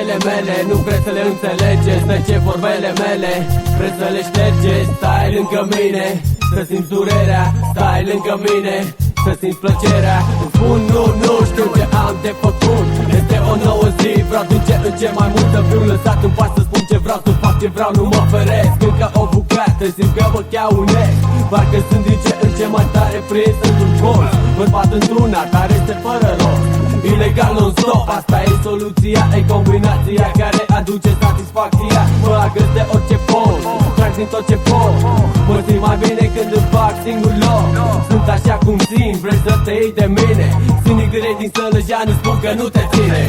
vorbele mele, nu vreți să le înțelegeți. De ce vorbele mele, vreți să le ștergeți. Stai lângă mine, să simți durerea. Stai lângă mine, să simți plăcerea. Îmi spun nu știu ce am de făcut. Este o nouă zi, vreau din ce în ce mai mult să fiu lăsat în pace, să spun ce vreau, să fac ce vreau, nu mă feresc. Încă o bucată, simt că mă cheaunesc. Parcă sunt din ce în ce mai tare prins într-un colț. Mă bat într-una care este fără rost. Ilegal non-stop, asta e soluția, e combinația care aduce satisfacția. Mă agăs de orice pot, trag din tot ce pot. Mă simt mai bine când îmi fac singur loc. Sunt așa cum simt, vrei să te iei de mine. Sinic direct din Sălăjan, îți spun că nu te ține.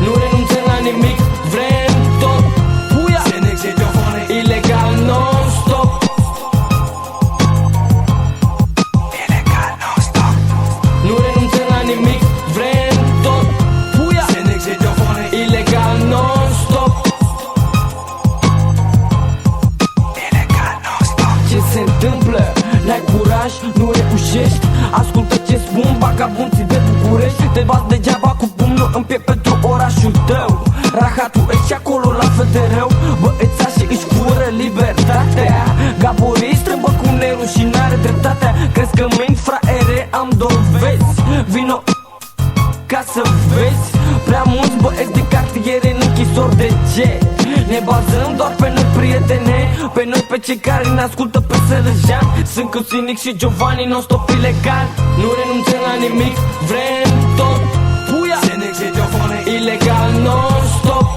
Nu renunțăm la nimic, vrem tot. Puia! Ilegal non-stop. Ilegal non-stop. Nu renunțăm la nimic, vrem tot. Puia! Ilegal non-stop. Ilegal non-stop. Ce se întâmplă? N-ai curaj, nu reușești. Ascultă ce spun vagabunții de București. Te bați degeaba cu pumnul în piept pentru orașul tău. Rahatul e și acolo la fel de rău. Băiețașii își fură libertatea. Gaborii strâmbă cu nerușinare dreptatea. Crezi că mint fraiere, am dovezi. Vino ca să vezi. Prea mulți băieți din cartiere în închisori, de ce? Ne bazăm doar pe noi, prietene. Pe noi, pe cei care ne ascultă pe Sălăjan. Sunt cu Sinic și Giovanni, non-stop ilegal. Nu renunțăm la nimic, vrem tot. Puia! Ilegal non-stop.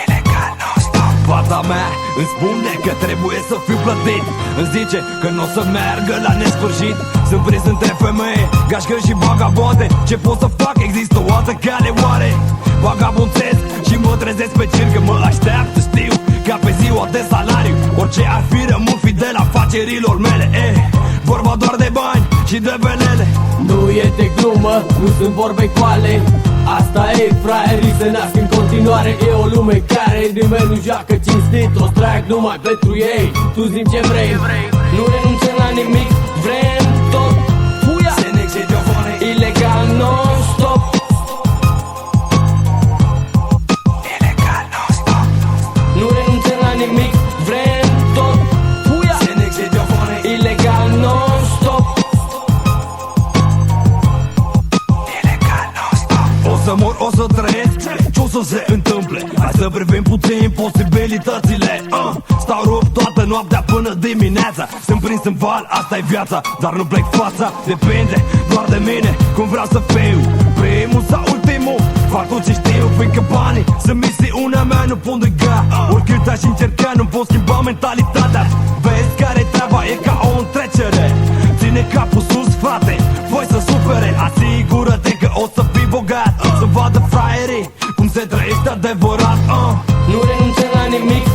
Ilegal non-stop. Fata mea îmi spune că trebuie să fiu plătit. Îmi zice că n-o să meargă la nesfârșit. Sunt prins între femei, gașcă și vagabonde. Ce pot să fac? Există o altă cale oare? Vagabonțesc și mă trezesc pe circ, că mă așteaptă, știu, ca pe ziua de salariu. Orice ar fi, rămân fidel afacerilor mele. Vorba doar de bani și de velele. Nu e de glumă, nu sunt vorbe goale. Asta e, fraierii se nasc în continuare. E o lume care nimeni nu joacă cinstit. O trag numai pentru ei, tu zi-mi ce vrei. Nu renunțăm la nimic, vrem tot. Puia! Ilegal non-stop. Ilegal non-stop. Nu renunțăm la nimic, vrem tot. Puia! Ilegal non-stop. Ilegal non-stop. O să mor, o să trăiesc, ce o să se întâmple? Hai să privim puțin posibilitățile. Stau rupt toată noaptea până dimineața. Sunt prins în val, asta e viața. Dar nu plec fața, depinde doar de mine. Cum vreau să fiu, primul sau ultimul. Fac tot ce știu, fiindcă banii sunt misiunea mea, nu pot nega. Oricât aș încerca, nu pot schimba mentalitatea. Vezi care-i treaba, e ca o întrecere. Ține capul sus, frate, voi să supere. Asigură-te că o să fii bogat, să vadă fraierii cum se trăiește adevărat. Nu renunțăm la nimic,